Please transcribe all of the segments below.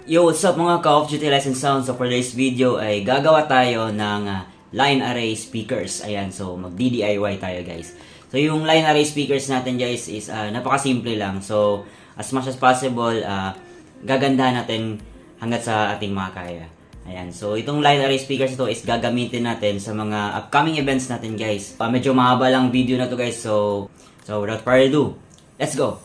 Yo, what's up mga Call of Duty License Sound? So for today's video ay gagawa tayo ng line array speakers. Ayan, so mag-DIY tayo guys. So yung line array speakers natin guys is napakasimple lang. So as much as possible, gagandahan natin hanggat sa ating makakaya. Ayan, so itong line array speakers ito is gagamitin natin sa mga upcoming events natin guys. Medyo mahaba lang video na to guys, so without further ado, let's go!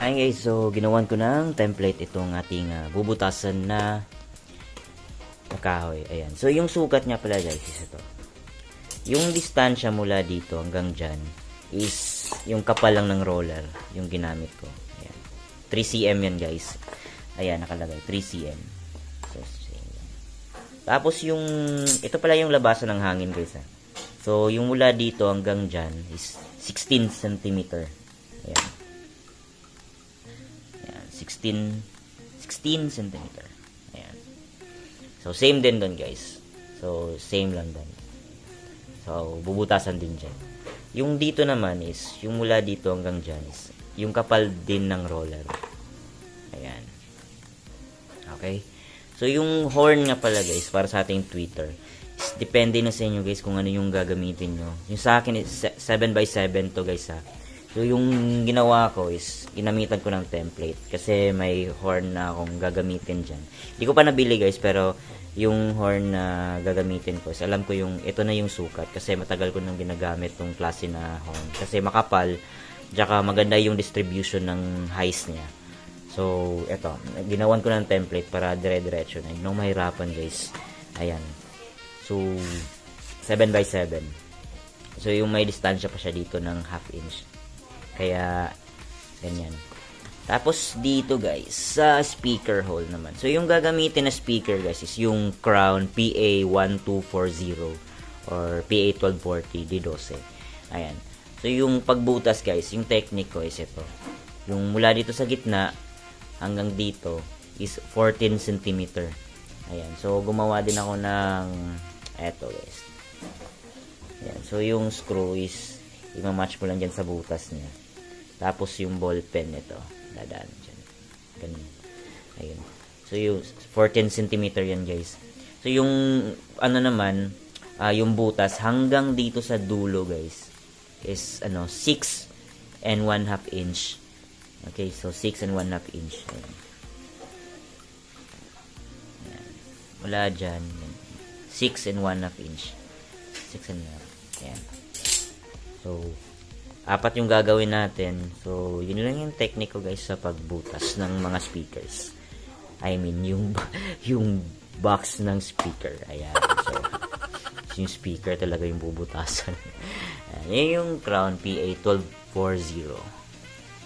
Ayan guys, so ginawan ko ng template itong ating bubutasan na kahoy. Ayan. So yung sukat niya pala guys is ito. Yung distansya mula dito hanggang dyan is yung kapal lang ng roller yung ginamit ko. Ayan. 3 cm yan guys. Ayan, nakalagay 3 cm. So, tapos yung ito pala yung labasan ng hangin guys. So yung mula dito hanggang dyan is 16 cm. Ayan. 16 cm. Ayan. So, same din doon, guys. So, same lang doon. So, bubutasan din dyan. Yung dito naman is, yung mula dito hanggang dyan is, yung kapal din ng roller. Ayan. Okay? So, yung horn nga pala, guys, para sa ating tweeter, is, depende na sa inyo, guys, kung ano yung gagamitin nyo. Yung sa akin is 7x7 to, guys, ha. So, yung ginawa ko is, ginamitan ko ng template. Kasi may horn na akong gagamitin dyan. Hindi ko pa nabili guys, pero yung horn na gagamitin ko is, alam ko yung, ito na yung sukat. Kasi matagal ko nang ginagamit tong klase na horn. Kasi makapal, tsaka maganda yung distribution ng highs niya. So, eto, ginawan ko ng template para dire-diretso na. Yung mahirapan guys. Ayan. So, 7x7. So, yung may distansya pa siya dito ng ½ inch. Kaya, ganyan. Tapos, dito guys, sa speaker hole naman. So, yung gagamitin na speaker guys is yung Crown PA1240 or PA1240 D12. Ayan. So, yung pagbutas guys, yung technique ko is ito. Yung mula dito sa gitna hanggang dito is 14 cm. Ayan. So, gumawa din ako ng eto guys. Ayan. So, yung screw is i-match mo lang dyan sa butas niya. Tapos yung ball pen nito, dadaan dyan. Ganun. Ayun. So yung 14 cm yan guys. So yung ano naman, yung butas hanggang dito sa dulo guys is 6 and 1/2 inch. Okay, so 6 and 1/2 inch. Ayun. Ayan. Mula dyan, 6 and 1/2 inch. 6 and 1/2. Ayan. So, 4 yung gagawin natin. So, yun lang yung technique ko guys sa pagbutas ng mga speakers. I mean, yung box ng speaker. Ayan. So, yung speaker talaga yung bubutasan. Ayan. Yan yung Crown PA1240.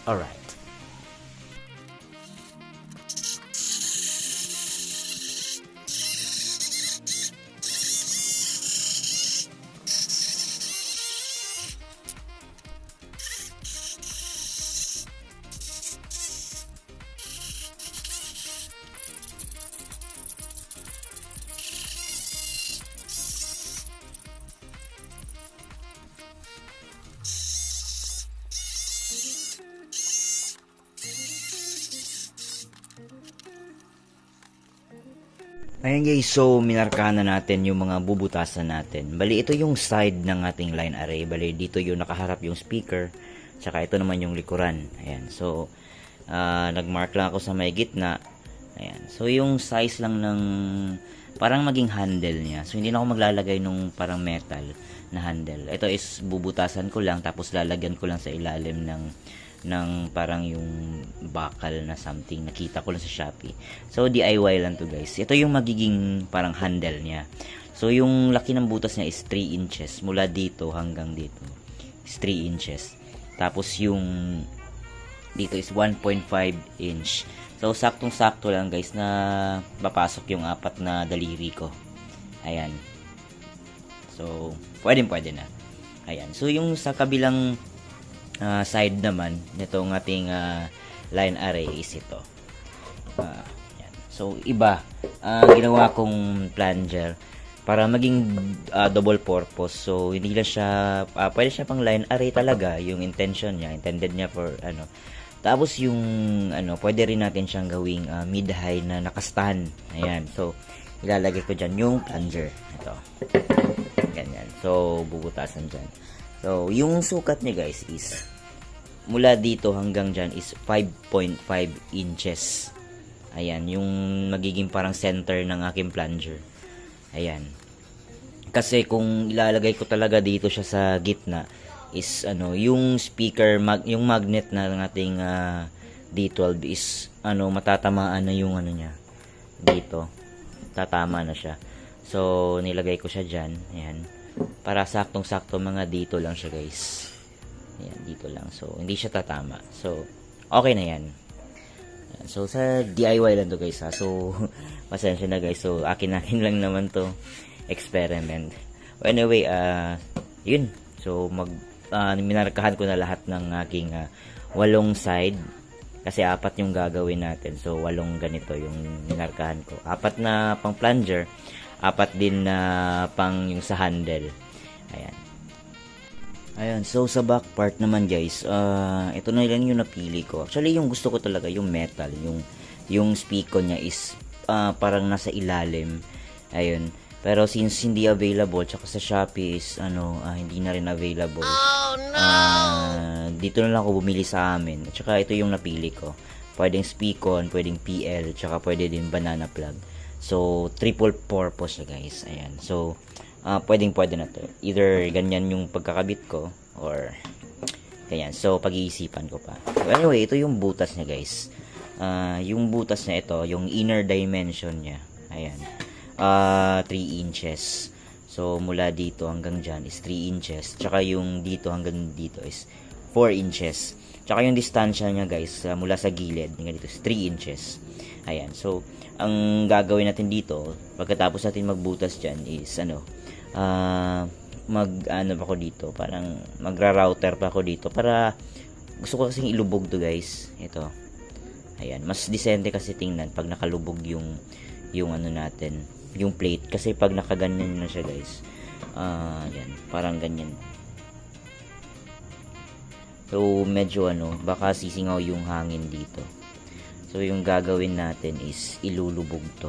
Alright. Ayan guys, so minarkahan na natin yung mga bubutasan natin. Bali, ito yung side ng ating line array. Bali, dito yung nakaharap yung speaker. Tsaka ito naman yung likuran. Ayan, so nagmark lang ako sa may gitna. Ayan, so yung size lang ng parang maging handle niya. So hindi na ako maglalagay nung parang metal na handle. Ito is bubutasan ko lang, tapos lalagyan ko lang sa ilalim ng parang yung bakal na something nakita ko lang sa Shopee. So DIY lang to guys. Ito yung magiging parang handle niya. So yung laki ng butas niya is 3 inches mula dito hanggang dito. Is 3 inches. Tapos yung dito is 1.5 inch. So saktong-sakto lang guys na papasok yung 4 na daliri ko. Ayan. So pwede na. Ayan. So yung sa kabilang side naman nitong ating line array is ito. Yan. So iba ginawa kong plunger para maging double purpose. So hindi lang siya pwede siya pang line array talaga, yung intention niya, intended niya for ano. Tapos yung pwede rin natin siyang gawing mid-high na nakastand. Ayan. So ilalagay ko diyan yung plunger. Ito. Ganyan. So bubutasan diyan. So, yung sukat niya guys is mula dito hanggang dyan is 5.5 inches. Ayan, yung magiging parang center ng aking plunger. Ayan. Kasi kung ilalagay ko talaga dito siya sa gitna is yung speaker, yung magnet na ng ating D12 is matatamaan na yung niya dito. Tatama na siya. So, nilagay ko siya dyan. Ayan. Para saktong-sakto mga dito lang siya guys. Ayan, dito lang. So, hindi siya tatama. So, okay na yan. Ayan. So, sa DIY lang to guys ha. So, pasensya na guys. So, akin lang naman to experiment. Anyway, yun. So, minarkahan ko na lahat ng aking 8 side. Kasi 4 yung gagawin natin. So, 8 ganito yung minarkahan ko. 4 na pang plunger. 4 din na pang yung sa handle. Ayan. Ayan. So, sa back part naman guys, ito na lang yung napili ko. Actually, yung gusto ko talaga, yung metal. Yung speaker niya is parang nasa ilalim. Ayun. Pero since hindi available, tsaka sa Shopee is, hindi na rin available. Oh, no! Dito na lang ako bumili sa amin. Tsaka ito yung napili ko. Pwedeng speaker, pwedeng PL, tsaka pwede din banana plug. So, triple purpose siya guys. Ayan. So, pwede na to. Either ganyan yung pagkakabit ko or ganyan. So, pag-iisipan ko pa. So, anyway, ito yung butas niya guys. Yung butas niya ito, yung inner dimension niya. Ayan. 3 inches. So, mula dito hanggang dyan is 3 inches. Tsaka yung dito hanggang dito is 4 inches. Tsaka yung distansya niya guys, mula sa gilid, dito is 3 inches. Ayan. So, ang gagawin natin dito, pagkatapos natin magbutas dyan is, pa ako dito, parang magra-router pa ako dito, para, gusto ko kasing ilubog to guys, ito, ayan, mas decente kasi tingnan, pag nakalubog yung natin, yung plate, kasi pag nakaganyan na siya guys, ayan, parang ganyan, so, medyo baka sisingaw yung hangin dito. So, yung gagawin natin is ilulubog to.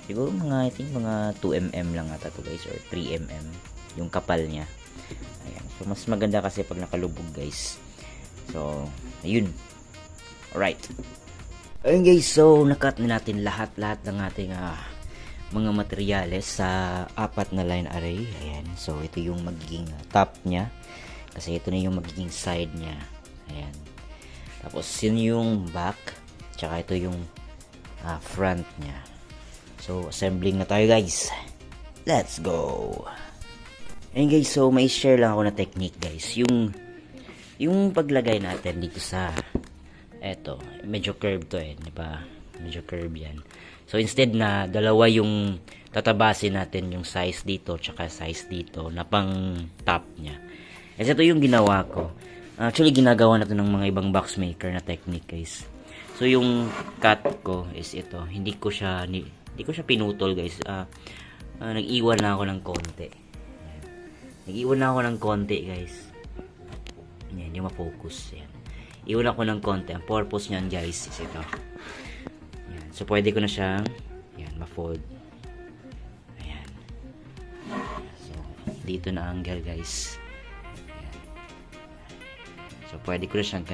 Siguro I think mga 2mm lang ata to guys, or 3mm yung kapal niya. Ayan. So, mas maganda kasi pag nakalubog guys. So, ayun. Alright. Ayun guys, so nakat na natin lahat ng ating mga materyales sa 4 na line array. Ayan. So, ito yung magiging top niya. Kasi ito na yung magiging side niya. Ayan. Tapos, yun yung back. Tsaka ito yung front niya. So, assembling na tayo guys. Let's go! Ayun guys, so may share lang ako na technique guys. Yung paglagay natin dito sa eto, medyo curve to diba? Medyo curve yan. So, instead na dalawa yung tatabasin natin yung size dito tsaka size dito na pang top niya. Kasi ito yung ginawa ko. Actually, ginagawa na to ng mga ibang box maker na technique guys. So, yung cut ko is ito. Hindi ko siya pinutol, guys. Nag-iwan na ako ng konti. Ayan. Nag-iwan na ako ng konti, guys. Ayan, yung ma-focus. Ayan. Iwan ako ng konti. Ang purpose niyan, guys, is ito. Ayan. So, pwede ko na siyang ma-fold. dito na angle guys. Ayan. So pwede ko na siyang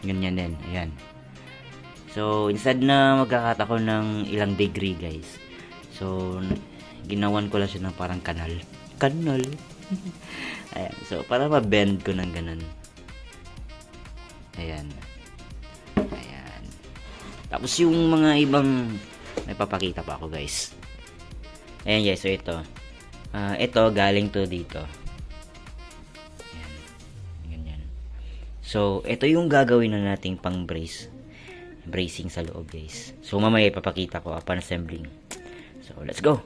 ganyan din. Ayan. So instead na magkakat ako ng ilang degree guys, so ginawan ko lang siya ng parang kanal. Ayan. So para ma-bend ko ng ganun. Ayan. Tapos yung mga ibang may papakita pa ako guys. Ayan guys, so ito. Ito galing to dito. Ayan. Ganyan. So ito yung gagawin na nating pang bracing sa loob guys. So mamaya ipapakita ko upon assembling. So let's go.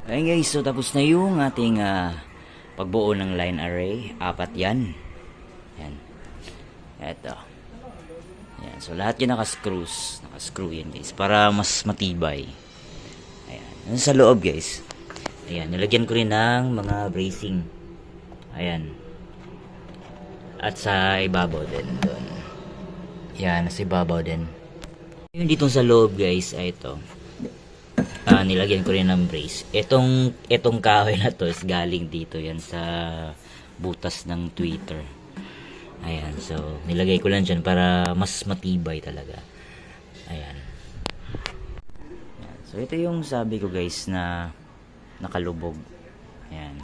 Ayun guys, so tapos na yung ating pagbuo ng line array. 4 yan. Yan. Eto. Yan. So lahat yan naka-screws. Naka-screw yan guys. Para mas matibay. Ayan. Sa loob guys. Ayan. Nilagyan ko rin ng mga bracing. Ayan. At sa ibabaw din. Doon. Yan. Sa ibabaw din. Yung dito sa loob guys ay ito. Nilagyan ko rin ng brace. Itong kahoy na to is galing dito yan sa butas ng Twitter. Ayan, so nilagay ko lang dyan para mas matibay talaga. Ayan. So ito yung sabi ko guys na nakalubog. Ayan.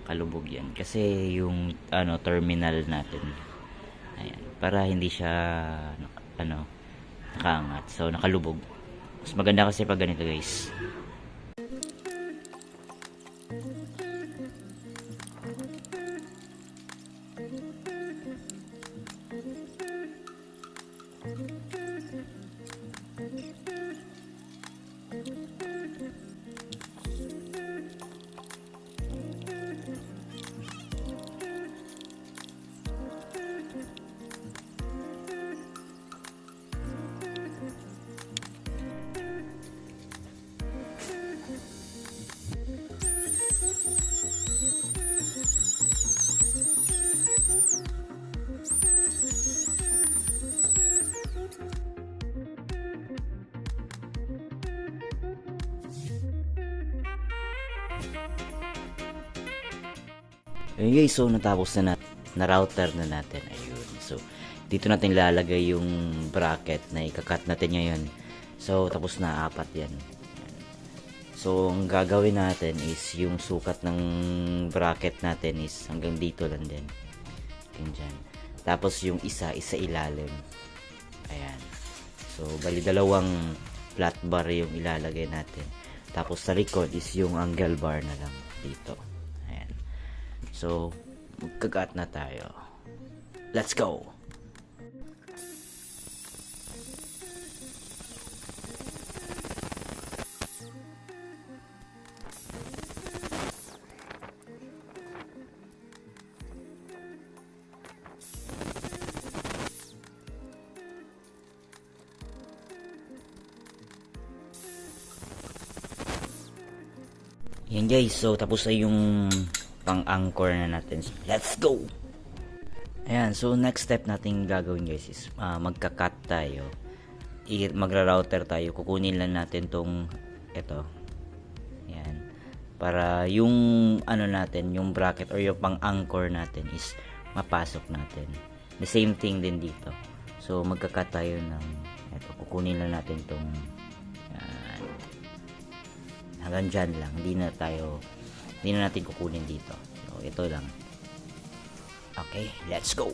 Kalubog yan. Kasi yung terminal natin. Ayan. Para hindi siya nakaangat. So nakalubog. Mas maganda kasi pag ganito guys. Ayun guys, so natapos na router na natin. Ayun. So dito natin lalagay yung bracket na ikakat natin ngayon. So tapos na 4 yan. So ang gagawin natin is yung sukat ng bracket natin is hanggang dito lang din. Ganyan. Tapos yung isa ilalim. Ayan. So bali dalawang flat bar yung ilalagay natin. Tapos sa likod is yung angle bar na lang dito. So, magkagat na tayo. Let's go! Yan guys, so tapos na yung pang-anchor na natin. Let's go! Ayan, so next step natin gagawin guys is magka-cut tayo. Magra-router tayo. Kukunin lang natin tong ito. Ayan. Para yung ano natin, yung bracket or yung pang-anchor natin is mapasok natin. The same thing din dito. So magka-cut tayo ng ito. Kukunin lang natin tong hanggang dyan lang, hindi na natin kukunin dito. So ito lang. Okay, let's go.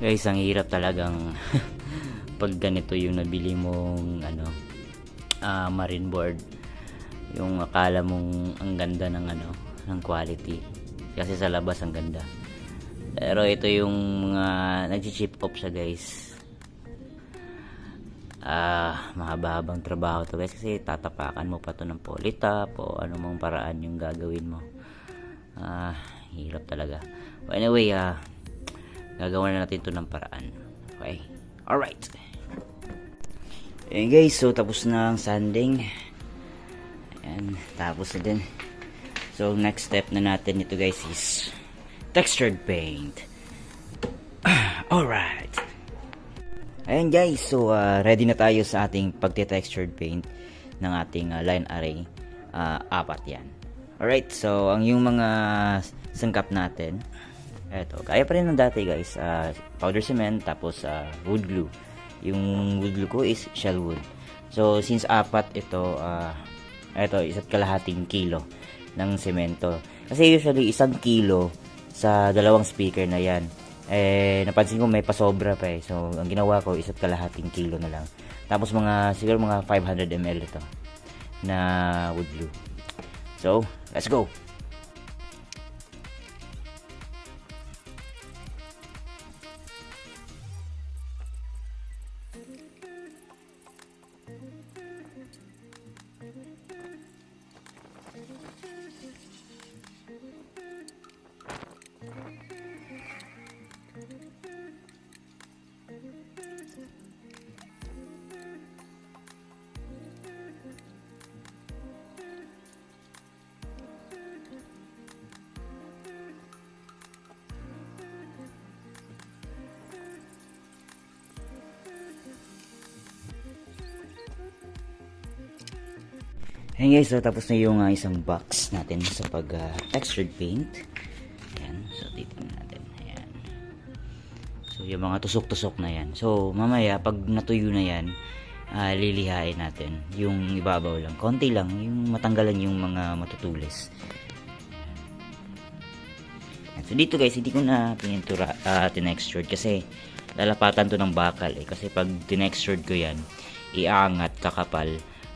Guys, ang hirap talagang pag ganito yung nabili mong marine board, yung akala mong ang ganda ng quality kasi sa labas ang ganda, pero ito yung mga nag-chip off siya guys. Mahaba-habang trabaho to guys, kasi tatapakan mo pa to ng polytop o anumang paraan yung gagawin mo. Hirap talaga. But anyway, gagawin na natin to ng paraan. Okay, alright. Ayan guys, so tapos na ang sanding. Ayan, tapos na din. So next step na natin ito guys is textured paint. Alright. Ayan guys, so ready na tayo sa ating pagte-textured paint ng ating line array. 4 yan. Alright, so ang yung mga sangkap natin, eto, kaya pa rin ng dati guys, powder cement, tapos wood glue. Yung wood glue ko is shell wood. So since 4 ito, ito 1.5 kilo ng semento. Kasi usually 1 kilo sa 2 speaker na yan. Napansin ko may pasobra pa eh. So ang ginawa ko 1.5 kilo na lang. Tapos siguro mga 500 ml ito na wood glue. So let's go. Ayan guys, so tapos na yung isang box natin sa pag textured paint. Ayan, so titignan natin. Ayan. So yung mga tusok-tusok na yan. So mamaya pag natuyo na yan, lilihain natin yung ibabaw lang. Konti lang, yung matanggalan yung mga matutulis. Ayan. So dito guys, hindi ko na pinintura, tinextured kasi lalapatan to ng bakal eh. Kasi pag tinextured ko yan, iaangat, kakapal.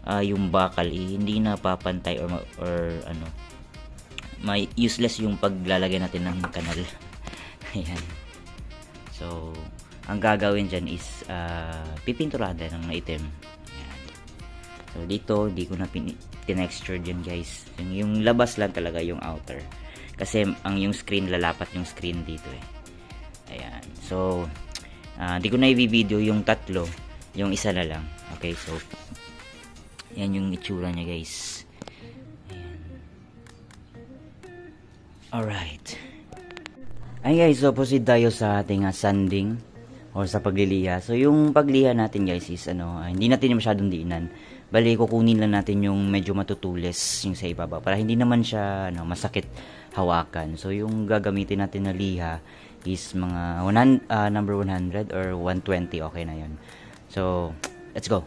Yung bakal hindi na papantay or may useless yung paglalagay natin ng kanal. Ayan. So ang gagawin dyan is pipinturahan din ng itim. Ayan. So dito hindi ko na tinexture dyan guys, yung labas lang talaga, yung outer, kasi yung screen, lalapat yung screen dito eh. Ayan. So hindi ko na i-video yung tatlo, yung isa na lang. Okay, so yan yung itsura niya guys. Ayan. Alright. Ayan guys, so proceed tayo sa ating sanding or sa pagliliha. So yung pagliha natin guys is hindi natin masyadong diinan. Bali kukunin lang natin yung medyo matutulis yung sa ibaba para hindi naman siya masakit hawakan. So yung gagamitin natin na liha is mga number 100 or 120, okay na yun. So let's go.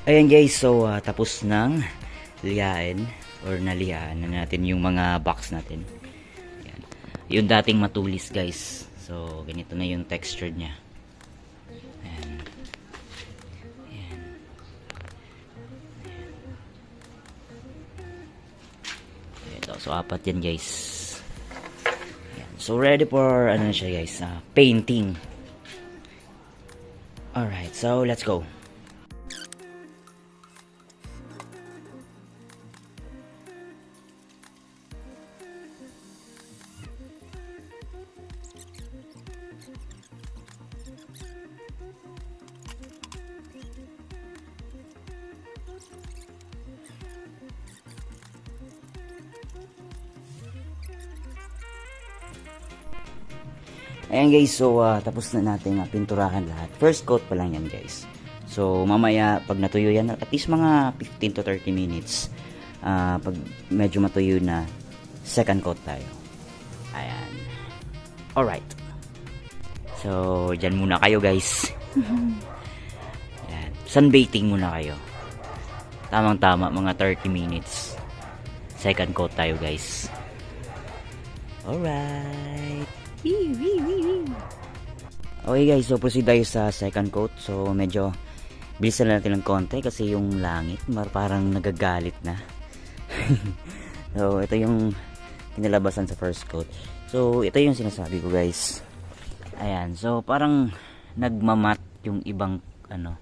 Ayan guys, so tapos nang liyain or nalihaan na natin yung mga box natin. Ayan. Yung dating matulis guys. So ganito na yung texture niya. Ayan. Ayan. Ayan. Ito, so apat yan guys. Ayan. So ready for ano na siya guys, painting. Alright, so let's go. Ayan guys, so tapos na natin pinturahan lahat. First coat pa lang yan guys. So mamaya pag natuyo yan, at least mga 15 to 30 minutes, pag medyo matuyo na, second coat tayo. Ayan. Alright. So dyan muna kayo guys. Ayan. Sunbathing muna kayo. Tamang tama, mga 30 minutes. Second coat tayo guys. Alright. Okay guys, so proceed tayo sa second coat. So medyo bilisan na natin ng konti kasi yung langit parang nagagalit na. So ito yung kinalabasan sa first coat. So ito yung sinasabi ko guys. Ayan, so parang nagmamat yung ibang ano.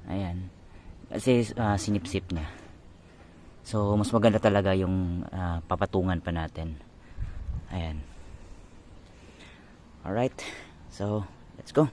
Ayan. Kasi sinipsip na. So mas maganda talaga yung papatungan pa natin. Ayan. Alright, so let's go.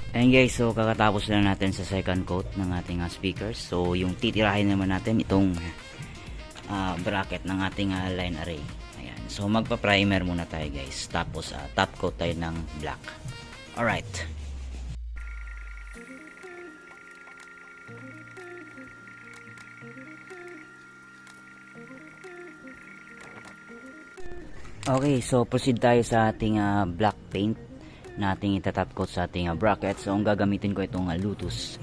Ayan guys, so kakatapos lang natin sa second coat ng ating speakers. So yung titirahin naman natin itong bracket ng ating line array. Ayan. So magpa-primer muna tayo guys. Tapos top coat tayo ng black. Alright. Okay, so proceed tayo sa ating black paint na ating itatop coat sa ating bracket. So ang gagamitin ko itong Lotus.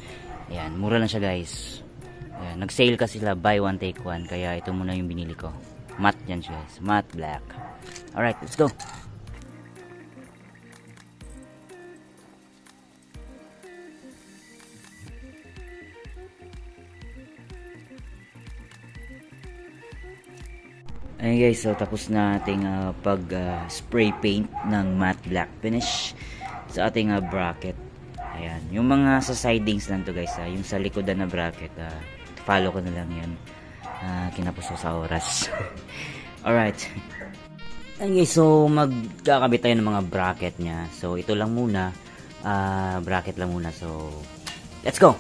Ayan, mura lang siya guys. Ayan, nag-sale kasi sila buy one take one, kaya ito muna yung binili ko. Matte yan siya guys, matte black. Alright, let's go. Ayan guys, so tapos na ating pag spray paint ng matte black finish sa ating bracket. Ayan, yung mga sa sidings lang to guys, yung sa likodan na bracket, follow ko na lang yan. Kinapos ko sa oras. Alright. Ayan guys, so magkakabit tayo ng mga bracket nya. So ito lang muna, bracket lang muna. So let's go.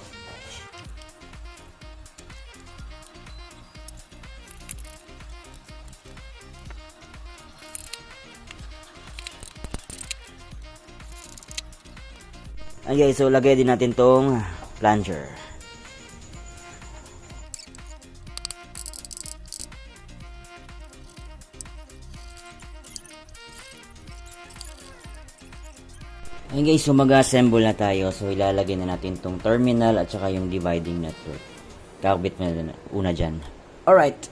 Okay, so lagay din natin tong plunger. Okay guys, so mag-assemble na tayo. So ilalagay na natin tong terminal at saka yung dividing network. Kakabit na una dyan. Alright.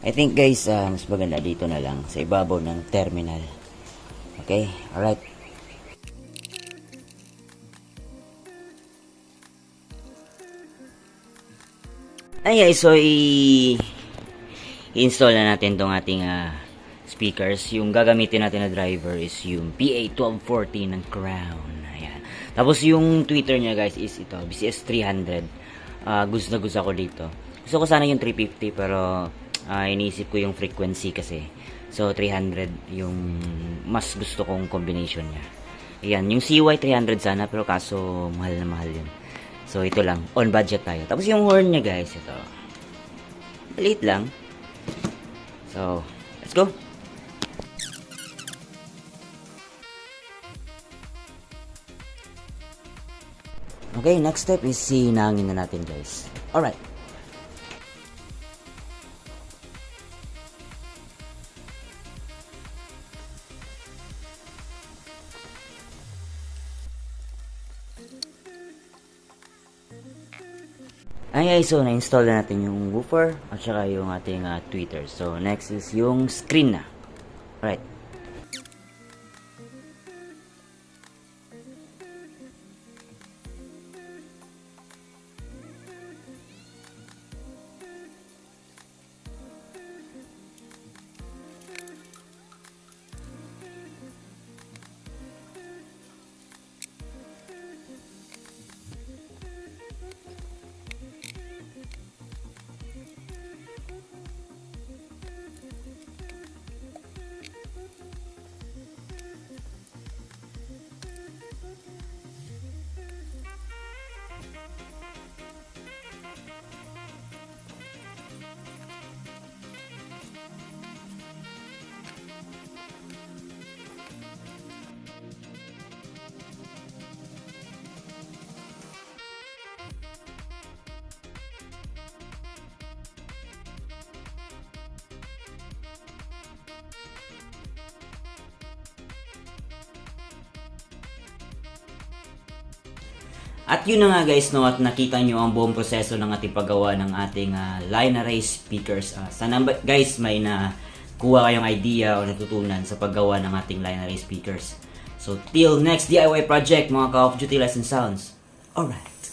I think guys, mas maganda dito na lang sa ibabaw ng terminal. Okay, alright. Ay guys, so i-install na natin tong ating speakers. Yung gagamitin natin na driver is yung PA1240 ng Crown. Ayan. Tapos yung tweeter niya guys is ito, BCS 300. Gusto na gusto ako dito. Gusto ko sana yung 350 pero iniisip ko yung frequency kasi. So 300 yung mas gusto kong combination niya. Ayan, yung CY 300 sana pero kaso mahal na mahal yun. So ito lang, on budget tayo. Tapos yung horn niya guys, ito. Maliit lang. So, let's go. Okay, next step is sinangin na natin guys. Alright. Ay, so na-install na natin yung woofer at saka yung ating tweeter. So, next is yung screen na. Alright. At yun na nga guys, no, at nakita nyo ang buong proseso ng ating paggawa ng ating line array speakers. Sana guys may kuha kayong idea o natutunan sa paggawa ng ating line array speakers. So till next DIY project mga Call of Duty Lesson Sounds. Alright.